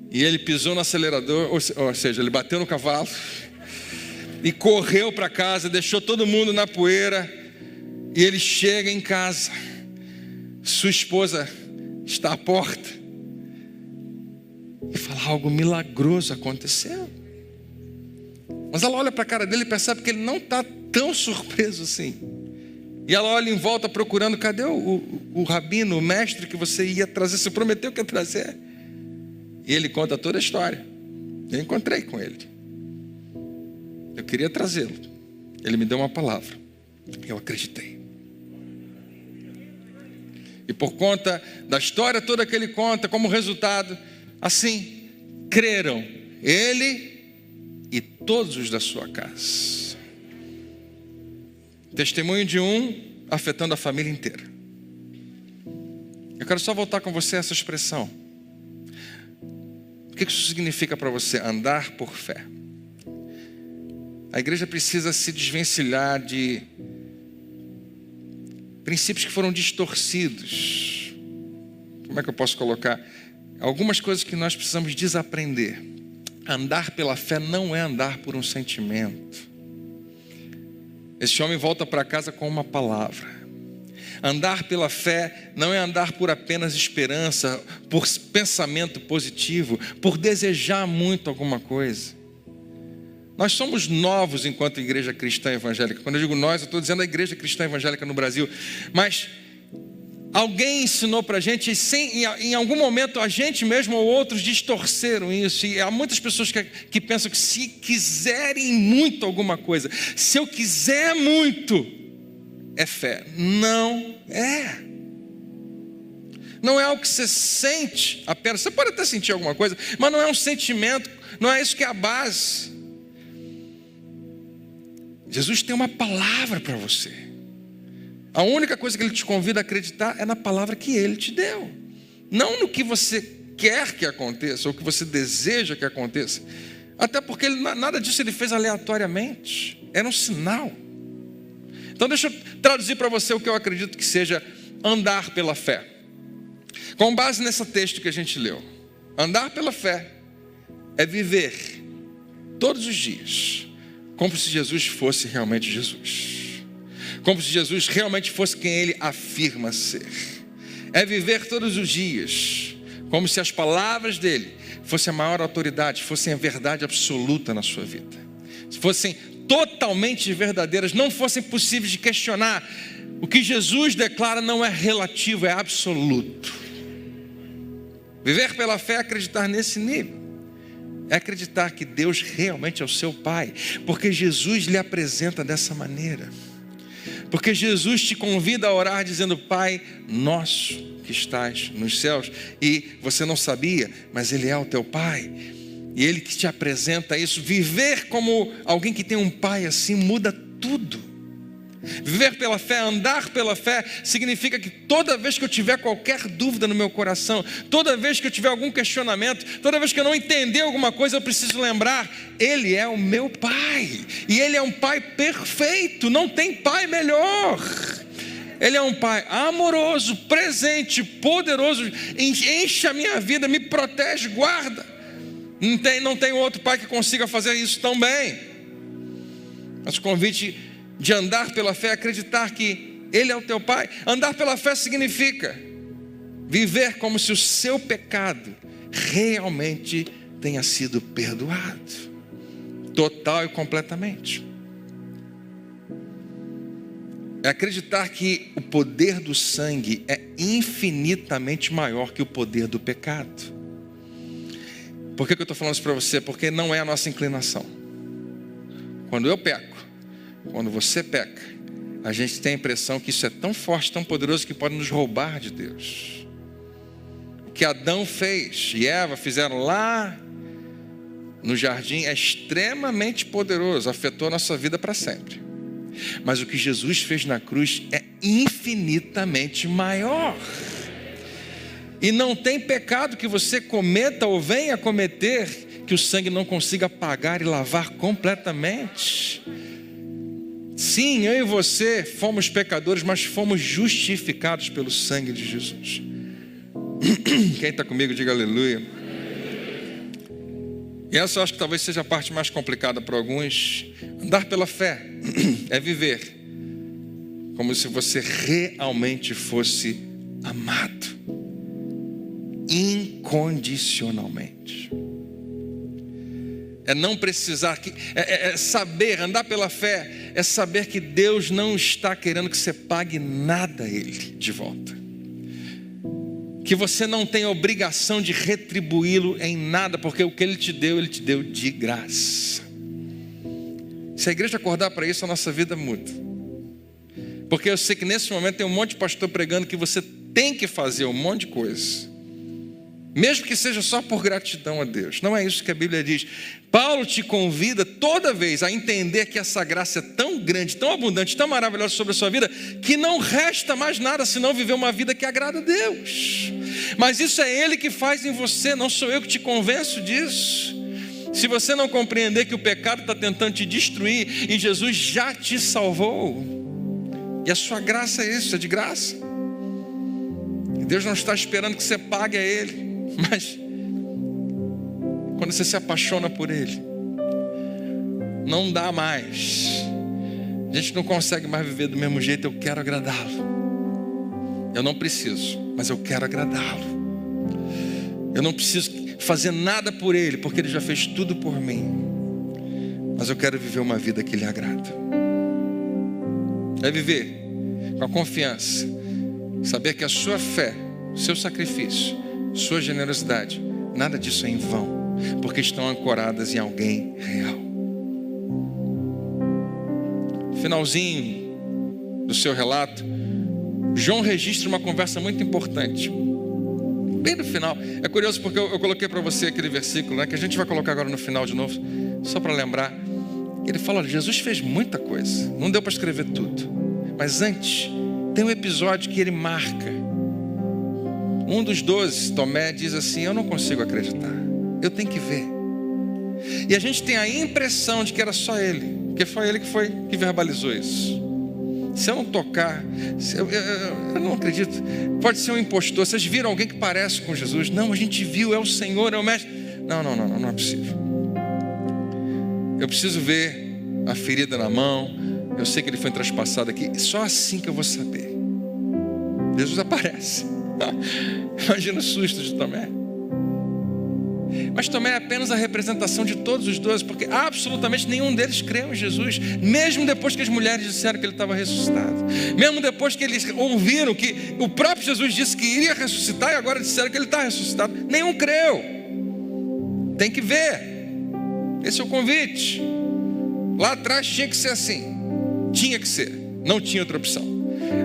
E ele pisou no acelerador, ou seja, ele bateu no cavalo e correu para casa, deixou todo mundo na poeira. E ele chega em casa, sua esposa está à porta e fala, algo milagroso aconteceu. Mas ela olha para a cara dele e percebe que ele não está tão surpreso assim. E ela olha em volta procurando, cadê o rabino, o mestre que você ia trazer? Você prometeu que ia trazer. E ele conta toda a história. Eu encontrei com ele. Eu queria trazê-lo. Ele me deu uma palavra. Eu acreditei. E por conta da história toda que ele conta, como resultado, assim, creram ele e todos os da sua casa. Testemunho de um afetando a família inteira. Eu quero só voltar com você a essa expressão. O que isso significa para você? Andar por fé. A igreja precisa se desvencilhar de princípios que foram distorcidos. Como é que eu posso colocar? Algumas coisas que nós precisamos desaprender. Andar pela fé não é andar por um sentimento. Esse homem volta para casa com uma palavra. Andar pela fé não é andar por apenas esperança, por pensamento positivo, por desejar muito alguma coisa. Nós somos novos enquanto igreja cristã evangélica. Quando eu digo nós, eu estou dizendo a igreja cristã evangélica no Brasil. Mas alguém ensinou para a gente, e em algum momento a gente mesmo ou outros distorceram isso. E há muitas pessoas que pensam que se quiserem muito alguma coisa, se eu quiser muito, é fé. Não é. Não é algo que você sente apenas. Você pode até sentir alguma coisa, mas não é um sentimento, não é isso que é a base. Jesus tem uma palavra para você. A única coisa que Ele te convida a acreditar é na palavra que Ele te deu. Não no que você quer que aconteça, ou que você deseja que aconteça. Até porque nada disso Ele fez aleatoriamente. Era um sinal. Então deixa eu traduzir para você o que eu acredito que seja andar pela fé. Com base nesse texto que a gente leu. Andar pela fé é viver todos os dias como se Jesus fosse realmente Jesus. Como se Jesus realmente fosse quem Ele afirma ser. É viver todos os dias como se as palavras dele fossem a maior autoridade, fossem a verdade absoluta na sua vida, se fossem totalmente verdadeiras, não fossem possíveis de questionar. O que Jesus declara não é relativo, é absoluto. Viver pela fé é acreditar nesse nível, é acreditar que Deus realmente é o seu Pai, porque Jesus lhe apresenta dessa maneira, porque Jesus te convida a orar dizendo: Pai nosso que estás nos céus. E você não sabia, mas Ele é o teu Pai, e Ele que te apresenta isso. Viver como alguém que tem um Pai assim muda tudo. Viver pela fé, andar pela fé, significa que toda vez que eu tiver qualquer dúvida no meu coração, toda vez que eu tiver algum questionamento, toda vez que eu não entender alguma coisa, eu preciso lembrar: Ele é o meu Pai, e Ele é um Pai perfeito, não tem Pai melhor. Ele é um Pai amoroso, presente, poderoso, enche a minha vida, me protege, guarda. Não tem outro Pai que consiga fazer isso tão bem. Mas o convite de andar pela fé é acreditar que Ele é o teu Pai. Andar pela fé significa viver como se o seu pecado realmente tenha sido perdoado, total e completamente. É acreditar que o poder do sangue é infinitamente maior que o poder do pecado. Por que eu estou falando isso para você? Porque não é a nossa inclinação. Quando eu peco, quando você peca, a gente tem a impressão que isso é tão forte, tão poderoso, que pode nos roubar de Deus. O que Adão fez e Eva fizeram lá no jardim é extremamente poderoso, afetou a nossa vida para sempre. Mas o que Jesus fez na cruz é infinitamente maior. E não tem pecado que você cometa ou venha cometer que o sangue não consiga apagar e lavar completamente. Sim, eu e você fomos pecadores, mas fomos justificados pelo sangue de Jesus. Quem está comigo, diga aleluia. E essa eu acho que talvez seja a parte mais complicada para alguns. Andar pela fé é viver como se você realmente fosse amado incondicionalmente. É não precisar, é saber, andar pela fé é saber que Deus não está querendo que você pague nada a Ele de volta, que você não tem obrigação de retribuí-lo em nada, porque o que Ele te deu de graça. Se a igreja acordar para isso, a nossa vida muda. Porque eu sei que nesse momento tem um monte de pastor pregando que você tem que fazer um monte de coisa, mesmo que seja só por gratidão a Deus. Não é isso que a Bíblia diz. Paulo te convida toda vez a entender que essa graça é tão grande, tão abundante, tão maravilhosa sobre a sua vida, que não resta mais nada senão viver uma vida que agrada a Deus. Mas isso é Ele que faz em você, não sou eu que te convenço disso. Se você não compreender que o pecado está tentando te destruir e Jesus já te salvou, e a sua graça é isso, é de graça. E Deus não está esperando que você pague a Ele, mas quando você se apaixona por Ele, não dá mais. A gente não consegue mais viver do mesmo jeito. Eu quero agradá-lo. Eu não preciso, mas eu quero agradá-lo. Eu não preciso fazer nada por Ele, porque Ele já fez tudo por mim. Mas eu quero viver uma vida que lhe agrada. É viver com a confiança, saber que a sua fé, o seu sacrifício, sua generosidade, nada disso é em vão, porque estão ancoradas em alguém real. Finalzinho do seu relato, João registra uma conversa muito importante. Bem no final, é curioso porque eu coloquei para você aquele versículo, né, que a gente vai colocar agora no final de novo, só para lembrar. Ele fala: olha, Jesus fez muita coisa, não deu para escrever tudo, mas antes tem um episódio que ele marca. Um dos 12, Tomé, diz assim: eu não consigo acreditar, eu tenho que ver. E a gente tem a impressão de que era só ele, porque foi ele que verbalizou isso. Se eu não tocar, eu não acredito. Pode ser um impostor. Vocês viram alguém que parece com Jesus? Não, a gente viu, é o Senhor, é o Mestre. Não é possível. Eu preciso ver a ferida na mão. Eu sei que ele foi traspassado aqui. Só assim que eu vou saber. Jesus aparece. Imagina o susto de Tomé. Mas Tomé é apenas a representação de todos os 12, porque absolutamente nenhum deles creu em Jesus, mesmo depois que as mulheres disseram que ele estava ressuscitado, mesmo depois que eles ouviram que o próprio Jesus disse que iria ressuscitar e agora disseram que ele está ressuscitado. Nenhum creu. Tem que ver. Esse é o convite. Lá atrás tinha que ser assim. Tinha que ser. Não tinha outra opção.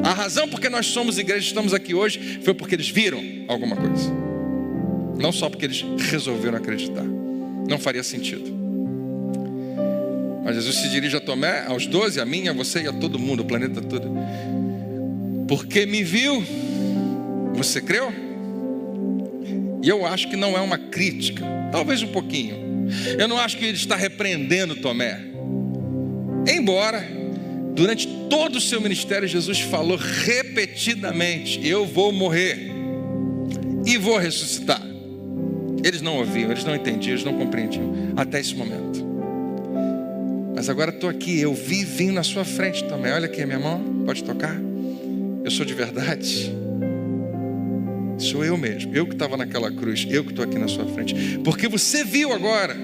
A razão porque nós somos igreja, estamos aqui hoje, foi porque eles viram alguma coisa. Não só porque eles resolveram acreditar. Não faria sentido. Mas Jesus se dirige a Tomé, aos 12, a mim, a você e a todo mundo, o planeta todo. Porque me viu, você creu? E eu acho que não é uma crítica, talvez um pouquinho. Eu não acho que ele está repreendendo Tomé. Embora, durante todo o seu ministério, Jesus falou repetidamente: eu vou morrer e vou ressuscitar. Eles não ouviam, eles não entendiam, eles não compreendiam até esse momento. Mas agora estou aqui, eu vim na sua frente, Tomé. Olha aqui a minha mão, pode tocar. Eu sou de verdade. Sou eu mesmo, eu que estava naquela cruz, eu que estou aqui na sua frente. Porque você viu agora,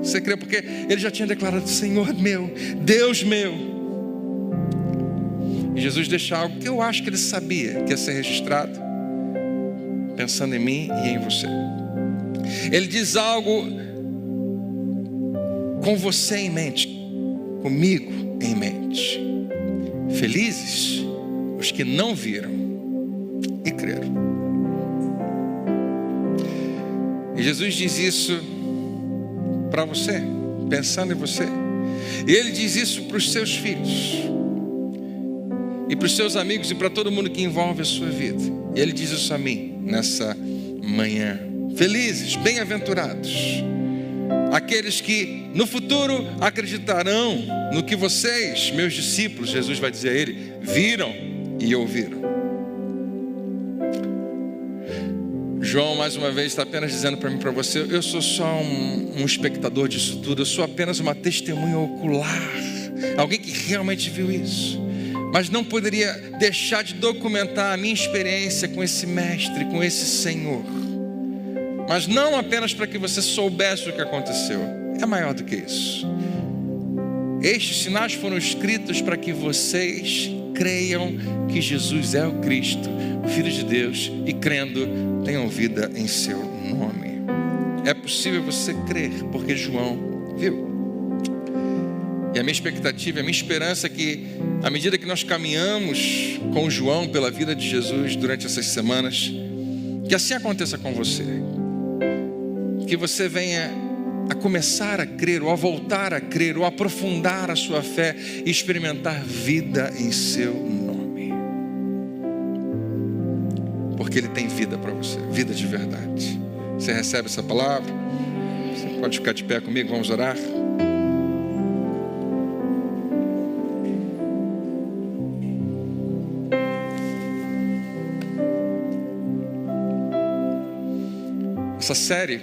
você crê, porque ele já tinha declarado: Senhor meu, Deus meu. E Jesus deixa algo que eu acho que ele sabia que ia ser registrado, pensando em mim e em você. Ele diz algo com você em mente, comigo em mente. Felizes os que não viram e creram. E Jesus diz isso para você, pensando em você. E ele diz isso para os seus filhos, e para os seus amigos, e para todo mundo que envolve a sua vida. E ele diz isso a mim nessa manhã. Felizes, bem-aventurados, aqueles que no futuro acreditarão no que vocês, meus discípulos, Jesus vai dizer a ele, viram e ouviram. João, mais uma vez, está apenas dizendo para mim e para você: eu sou só um espectador disso tudo, eu sou apenas uma testemunha ocular, alguém que realmente viu isso, mas não poderia deixar de documentar a minha experiência com esse mestre, com esse Senhor. Mas não apenas para que você soubesse o que aconteceu, é maior do que isso. Estes sinais foram escritos para que vocês creiam que Jesus é o Cristo, o Filho de Deus, e crendo, tenham vida em seu nome. É possível você crer, porque João viu. E a minha expectativa, a minha esperança é que, à medida que nós caminhamos com João pela vida de Jesus durante essas semanas, que assim aconteça com você. Que você venha a começar a crer, ou a voltar a crer, ou a aprofundar a sua fé e experimentar vida em seu nome. Porque Ele tem vida para você, vida de verdade. Você recebe essa palavra? Você pode ficar de pé comigo, vamos orar? Essa série,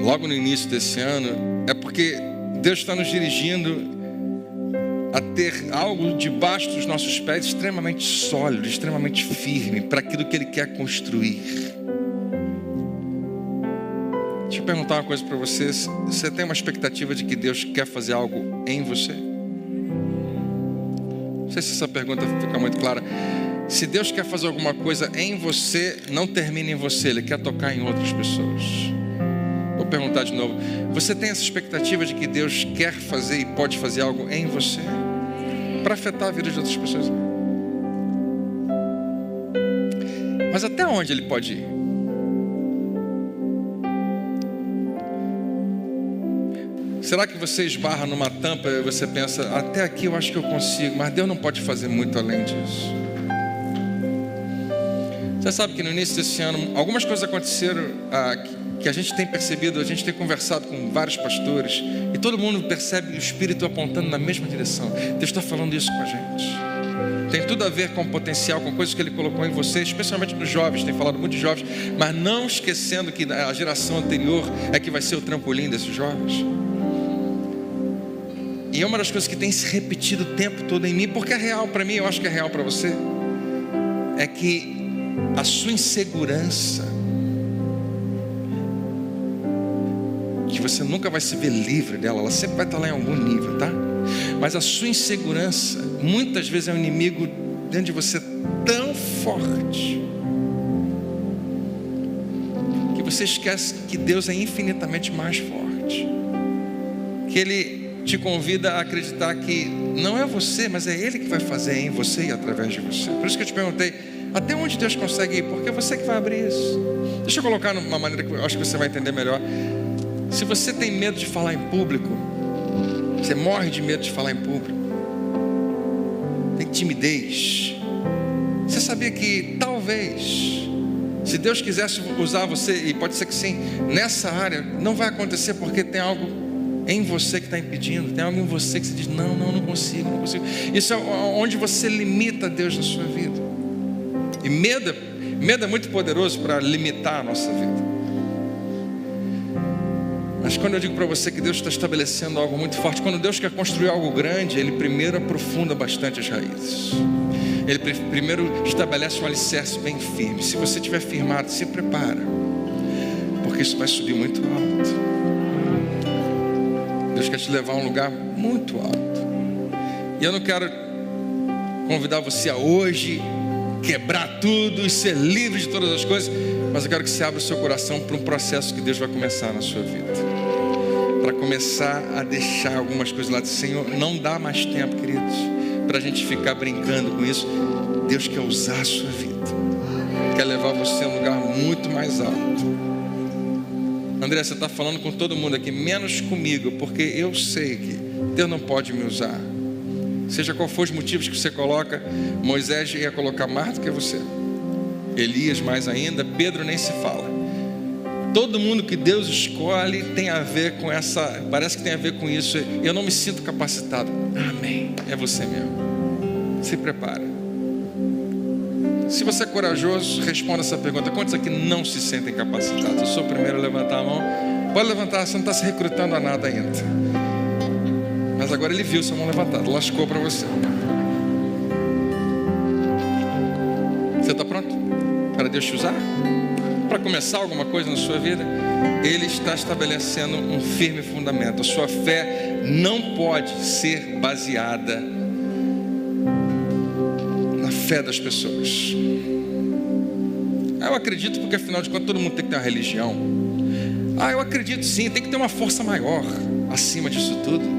logo no início desse ano, é porque Deus está nos dirigindo a ter algo debaixo dos nossos pés extremamente sólido, extremamente firme, para aquilo que Ele quer construir. Deixa eu perguntar uma coisa para vocês: você tem uma expectativa de que Deus quer fazer algo em você? Não sei se essa pergunta fica muito clara. Se Deus quer fazer alguma coisa em você, não termina em você, Ele quer tocar em outras pessoas. Vou perguntar de novo: você tem essa expectativa de que Deus quer fazer e pode fazer algo em você, para afetar a vida de outras pessoas? Mas até onde Ele pode ir? Será que você esbarra numa tampa e você pensa: até aqui eu acho que eu consigo, mas Deus não pode fazer muito além disso? Você sabe que no início desse ano, algumas coisas aconteceram que a gente tem percebido, a gente tem conversado com vários pastores, e todo mundo percebe o Espírito apontando na mesma direção. Deus está falando isso com a gente. Tem tudo a ver com o potencial, com coisas que Ele colocou em você, especialmente nos jovens, tem falado muito de jovens, mas não esquecendo que a geração anterior é que vai ser o trampolim desses jovens. E é uma das coisas que tem se repetido o tempo todo em mim, porque é real para mim, eu acho que é real para você, é que a sua insegurança, que você nunca vai se ver livre dela, ela sempre vai estar lá em algum nível, tá? Mas a sua insegurança, muitas vezes é um inimigo dentro de você tão forte, que você esquece que Deus é infinitamente mais forte, que Ele te convida a acreditar que não é você, mas é Ele que vai fazer em você e através de você. Por isso que eu te perguntei, até onde Deus consegue ir? Porque é você que vai abrir isso. Deixa eu colocar de uma maneira que eu acho que você vai entender melhor. Se você tem medo de falar em público, você morre de medo de falar em público, tem timidez, você sabia que talvez, se Deus quisesse usar você, e pode ser que sim, nessa área, não vai acontecer porque tem algo em você que está impedindo, tem algo em você que se diz, não consigo. Isso é onde você limita Deus na sua vida. E medo é muito poderoso para limitar a nossa vida. Mas quando eu digo para você que Deus está estabelecendo algo muito forte, quando Deus quer construir algo grande, Ele primeiro aprofunda bastante as raízes. Ele primeiro estabelece um alicerce bem firme. Se você estiver firmado, se prepara, porque isso vai subir muito alto. Deus quer te levar a um lugar muito alto. E eu não quero convidar você a hoje quebrar tudo e ser livre de todas as coisas, mas eu quero que você abra o seu coração para um processo que Deus vai começar na sua vida, para começar a deixar algumas coisas lá. Senhor, não dá mais tempo, queridos, para a gente ficar brincando com isso. Deus quer usar a sua vida, quer levar você a um lugar muito mais alto. André, você está falando com todo mundo aqui, menos comigo, porque eu sei que Deus não pode me usar. Seja qual for os motivos que você coloca, Moisés ia colocar mais do que você, Elias mais ainda, Pedro nem se fala. Todo mundo que Deus escolhe tem a ver com essa, parece que tem a ver com isso. Eu não me sinto capacitado. Amém, é você mesmo. Se prepara. Se você é corajoso, responda essa pergunta. Quantos aqui não se sentem capacitados? Eu sou o primeiro a levantar a mão. Pode levantar, você não está se recrutando a nada ainda. Mas agora ele viu sua mão levantada, lascou para você. Você está pronto para Deus te usar? Para começar alguma coisa na sua vida? Ele está estabelecendo um firme fundamento. A sua fé não pode ser baseada na fé das pessoas. Eu acredito porque afinal de contas todo mundo tem que ter uma religião. Eu acredito sim, tem que ter uma força maior acima disso tudo.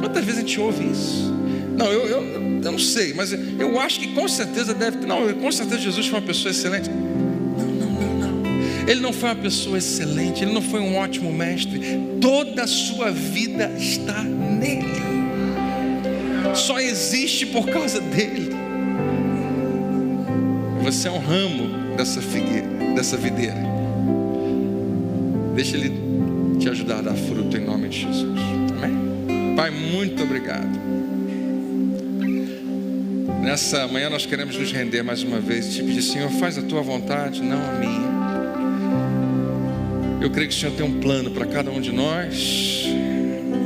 Quantas vezes a gente ouve isso? Não, eu não sei, mas eu acho que com certeza deve ter. Não, com certeza Jesus foi uma pessoa excelente. Não. Ele não foi uma pessoa excelente, ele não foi um ótimo mestre. Toda a sua vida está nele. Só existe por causa dele. Você é um ramo dessa figueira, dessa videira. Deixa ele te ajudar a dar fruto em nome de Jesus. Amém? Pai, muito obrigado. Nessa manhã nós queremos nos render mais uma vez e te pedir, Senhor, faz a tua vontade, não a minha. Eu creio que o Senhor tem um plano para cada um de nós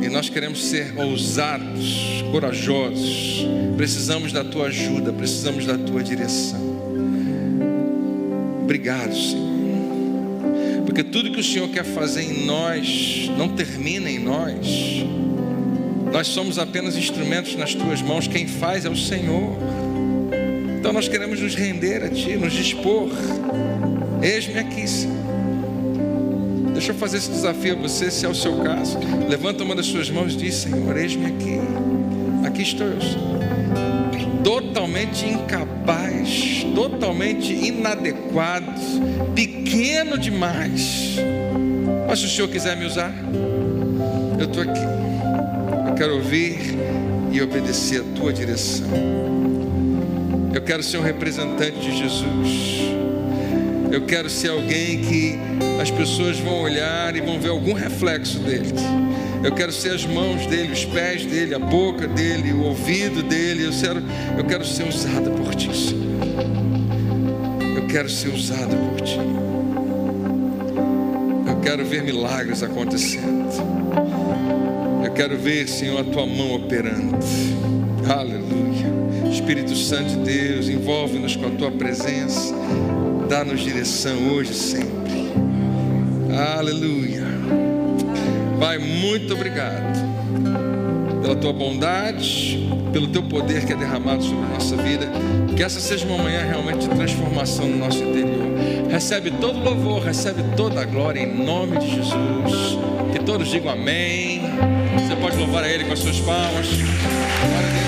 e nós queremos ser ousados, corajosos. Precisamos da tua ajuda, precisamos da tua direção. Obrigado, Senhor, porque tudo que o Senhor quer fazer em nós não termina em nós. Nós somos apenas instrumentos nas tuas mãos. Quem faz é o Senhor. Então nós queremos nos render a ti, nos dispor. Eis-me aqui, Senhor. Deixa eu fazer esse desafio a você, se é o seu caso. Levanta uma das suas mãos e diz, Senhor, eis-me aqui. Aqui estou eu, Senhor. Totalmente incapaz, totalmente inadequado, pequeno demais. Mas se o Senhor quiser me usar, eu estou aqui. Eu quero ouvir e obedecer a tua direção. Eu quero ser um representante de Jesus. Eu quero ser alguém que as pessoas vão olhar e vão ver algum reflexo dele. Eu quero ser as mãos dele, os pés dele, a boca dele, o ouvido dele. Eu quero ser usado por ti, Senhor. Eu quero ser usado por ti. Eu quero ver milagres acontecendo. Eu quero ver, Senhor, a tua mão operando. Aleluia. Espírito Santo de Deus, envolve-nos com a tua presença, dá-nos direção hoje e sempre. Aleluia. Pai, muito obrigado pela tua bondade, pelo teu poder que é derramado sobre a nossa vida. Que essa seja uma manhã realmente de transformação no nosso interior. Recebe todo louvor, recebe toda a glória em nome de Jesus. Que todos digam amém. Você pode louvar a Ele com as suas palmas. Glória a Deus.